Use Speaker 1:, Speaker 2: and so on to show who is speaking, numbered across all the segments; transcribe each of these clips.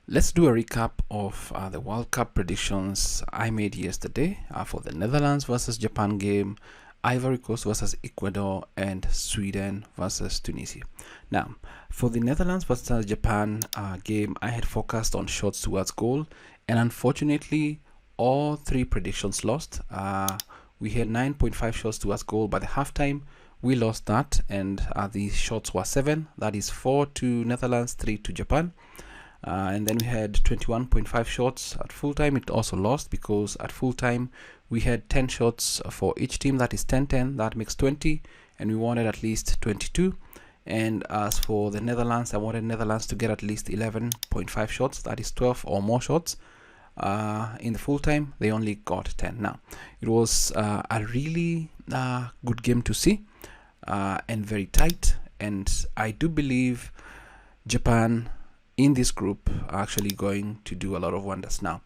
Speaker 1: Let's do a recap of the World Cup predictions I made yesterday for the Netherlands versus Japan game, Ivory Coast versus Ecuador, and Sweden versus Tunisia. Now, for the Netherlands versus Japan game, I had focused on shots towards goal, and unfortunately, all three predictions lost. We had 9.5 shots towards goal by the halftime. We lost that, and the shots were 7. That is 4 to Netherlands, 3 to Japan. And then we had 21.5 shots at full time. It also lost because at full time we had 10 shots for each team. That is 10-10. That makes 20, and we wanted at least 22. And as for the Netherlands, I wanted Netherlands to get at least 11.5 shots. That is 12 or more shots. In the full time, they only got 10. Now, it was a really good game to see and very tight. And I do believe Japan in this group are actually going to do a lot of wonders. Now,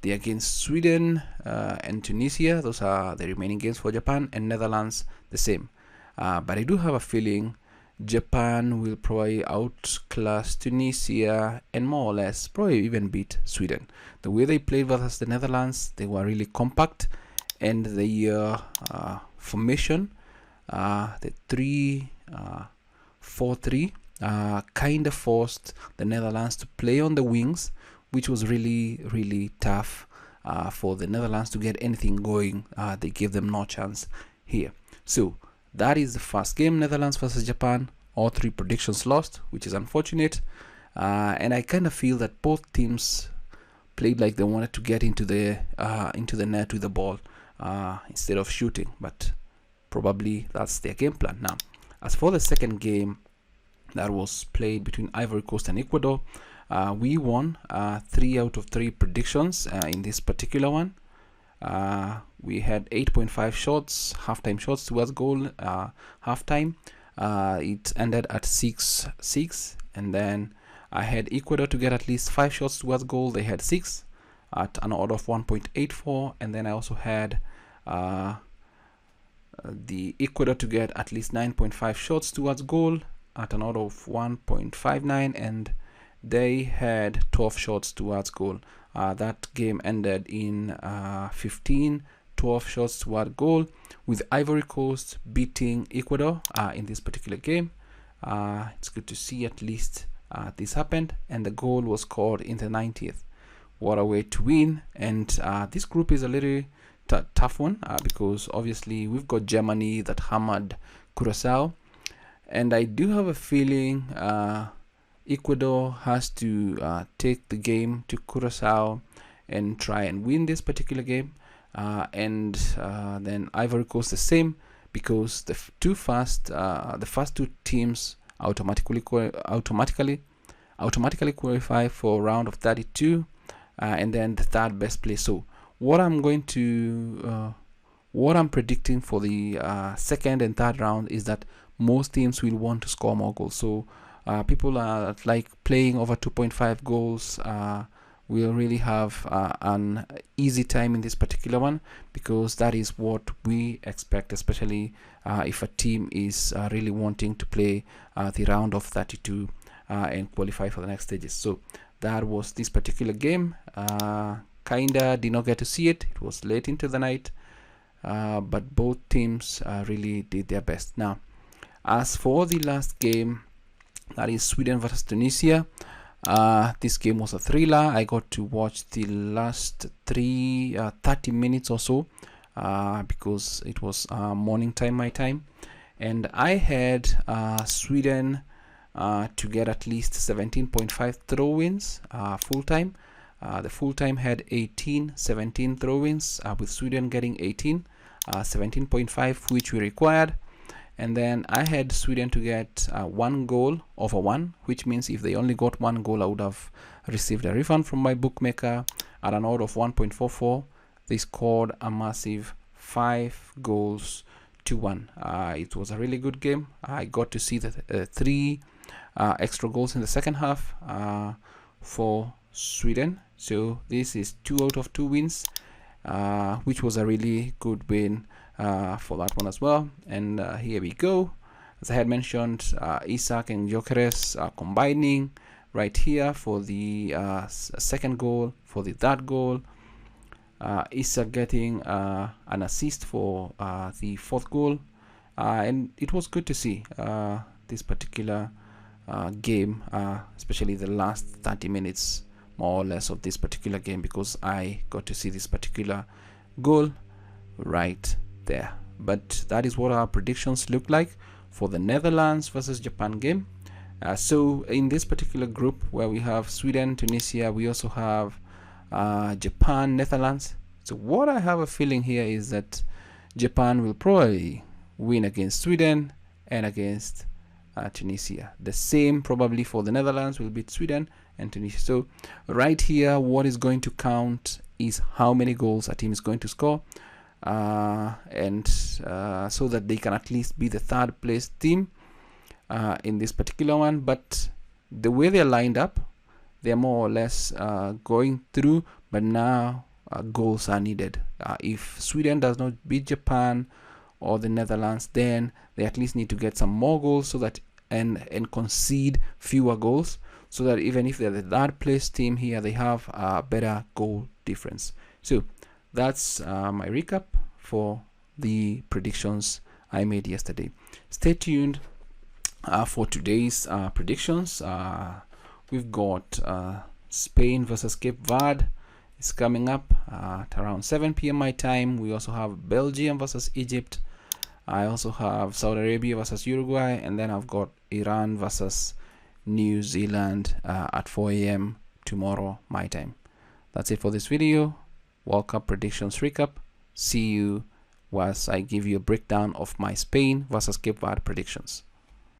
Speaker 1: they're against Sweden and Tunisia. Those are the remaining games for Japan, and Netherlands the same. But I do have a feeling Japan will probably outclass Tunisia and more or less probably even beat Sweden. The way they played versus the Netherlands, they were really compact, and the formation, the 3-4-3, kind of forced the Netherlands to play on the wings, which was really tough for the Netherlands to get anything going. They gave them no chance here. So that is the first game, Netherlands versus Japan. All three predictions lost, which is unfortunate. And I kind of feel that both teams played like they wanted to get into the net with the ball instead of shooting. But probably that's their game plan. Now, as for the second game that was played between Ivory Coast and Ecuador, we won 3 out of 3 predictions in this particular one. We had 8.5 shots, halftime shots towards goal. Halftime, it ended at 6-6, and then I had Ecuador to get at least 5 shots towards goal. They had 6 at an order of 1.84, and then I also had the Ecuador to get at least 9.5 shots towards goal at an order of 1.59, and they had 12 shots towards goal. That game ended in 15-12 shots toward goal, with Ivory Coast beating Ecuador in this particular game. It's good to see at least this happened, and the goal was scored in the 90th. What a way to win. And this group is a little tough one because obviously we've got Germany that hammered Curacao, and I do have a feeling Ecuador has to take the game to Curacao and try and win this particular game, and then Ivory Coast the same, because the first two teams automatically qualify for round of 32, and then the third best place. So what I'm predicting for the second and third round is that most teams will want to score more goals. So people are like playing over 2.5 goals. Will really have an easy time in this particular one, because that is what we expect, especially if a team is really wanting to play the round of 32 and qualify for the next stages. So that was this particular game. Kinda did not get to see it. It was late into the night, but both teams really did their best. Now, as for the last game, that is Sweden versus Tunisia, this game was a thriller. I got to watch the last 30 minutes or so because it was morning time, my time, and I had Sweden to get at least 17.5 throw-ins full time. The full time had 17 throw-ins, with Sweden getting 17.5, which we required. And then I had Sweden to get 1 goal over 1, which means if they only got 1 goal, I would have received a refund from my bookmaker at an odd of 1.44. They scored a massive 5 goals to 1. It was a really good game. I got to see the 3 extra goals in the second half for Sweden. So this is 2 out of 2 wins, which was a really good win for that one as well. And here we go. As I had mentioned, Isak and Gyökeres are combining right here for the second goal, for the third goal. Issa getting an assist for the fourth goal, and it was good to see this particular game, especially the last 30 minutes more or less of this particular game, because I got to see this particular goal right there. But that is what our predictions look like for the Netherlands versus Japan game. So in this particular group where we have Sweden, Tunisia, we also have Japan, Netherlands. So what I have a feeling here is that Japan will probably win against Sweden and against Tunisia. The same probably for the Netherlands, will beat Sweden and Tunisia. So right here, what is going to count is how many goals a team is going to score, and so that they can at least be the third place team in this particular one. But the way they're lined up, they're more or less going through, but now goals are needed. If Sweden does not beat Japan or the Netherlands, then they at least need to get some more goals, so that and concede fewer goals, so that even if they're the third place team here, they have a better goal difference. So that's my recap for the predictions I made yesterday. Stay tuned for today's predictions. We've got Spain versus Cape Verde is coming up at around 7 p.m. my time. We also have Belgium versus Egypt. I also have Saudi Arabia versus Uruguay, and then I've got Iran versus New Zealand at 4 a.m. tomorrow my time. That's it for this video. World Cup predictions recap. See you as I give you a breakdown of my Spain versus Cape Verde predictions.